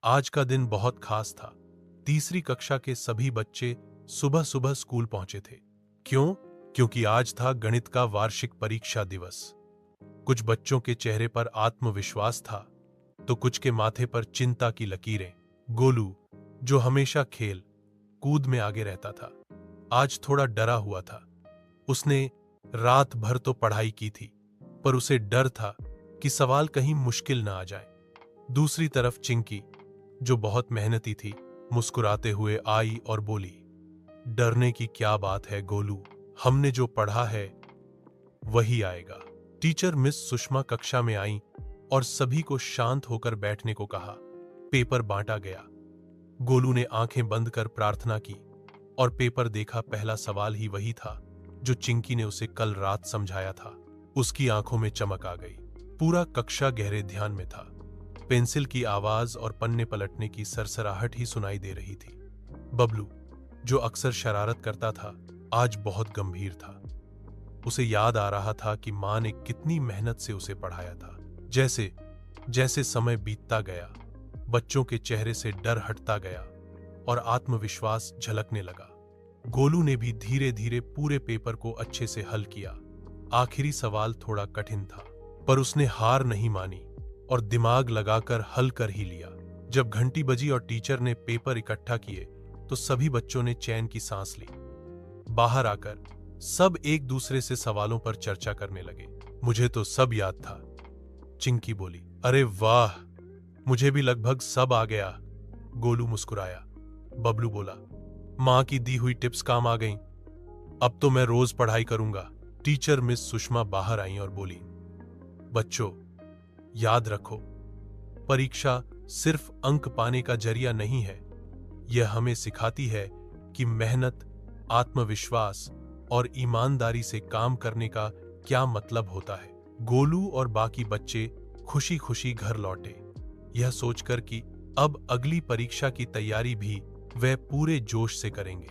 आज का दिन बहुत खास था। तीसरी कक्षा के सभी बच्चे सुबह सुबह स्कूल पहुंचे थे। क्यों? क्योंकि आज था गणित का वार्षिक परीक्षा दिवस। कुछ बच्चों के चेहरे पर आत्मविश्वास था, तो कुछ के माथे पर चिंता की लकीरें। गोलू, जो हमेशा खेल कूद में आगे रहता था, आज थोड़ा डरा हुआ था। उसने रात भर तो पढ़ाई की थी, पर उसे डर था कि सवाल कहीं मुश्किल ना आ जाए। दूसरी तरफ चिंकी, जो बहुत मेहनती थी, मुस्कुराते हुए आई और बोली, डरने की क्या बात है गोलू, हमने जो पढ़ा है वही आएगा। टीचर मिस सुषमा कक्षा में आई और सभी को शांत होकर बैठने को कहा। पेपर बांटा गया। गोलू ने आंखें बंद कर प्रार्थना की और पेपर देखा। पहला सवाल ही वही था जो चिंकी ने उसे कल रात समझाया था। उसकी आंखों में चमक आ गई। पूरा कक्षा गहरे ध्यान में था। पेंसिल की आवाज और पन्ने पलटने की सरसराहट ही सुनाई दे रही थी। बबलू, जो अक्सर शरारत करता था, आज बहुत गंभीर था। उसे याद आ रहा था कि मां ने कितनी मेहनत से उसे पढ़ाया था। जैसे जैसे समय बीतता गया, बच्चों के चेहरे से डर हटता गया और आत्मविश्वास झलकने लगा। गोलू ने भी धीरे धीरे पूरे पेपर को अच्छे से हल किया। आखिरी सवाल थोड़ा कठिन था, पर उसने हार नहीं मानी और दिमाग लगाकर हल कर ही लिया। जब घंटी बजी और टीचर ने पेपर इकट्ठा किए, तो सभी बच्चों ने चैन की सांस ली। बाहर आकर सब एक दूसरे से सवालों पर चर्चा करने लगे। मुझे तो सब याद था, चिंकी बोली। अरे वाह, मुझे भी लगभग सब आ गया, गोलू मुस्कुराया। बबलू बोला, मां की दी हुई टिप्स काम आ गईं। अब तो मैं रोज पढ़ाई करूंगा। टीचर मिस सुषमा बाहर आई और बोली, बच्चों, याद रखो, परीक्षा सिर्फ अंक पाने का जरिया नहीं है। यह हमें सिखाती है कि मेहनत, आत्मविश्वास और ईमानदारी से काम करने का क्या मतलब होता है। गोलू और बाकी बच्चे खुशी खुशी घर लौटे, यह सोचकर कि अब अगली परीक्षा की तैयारी भी वह पूरे जोश से करेंगे।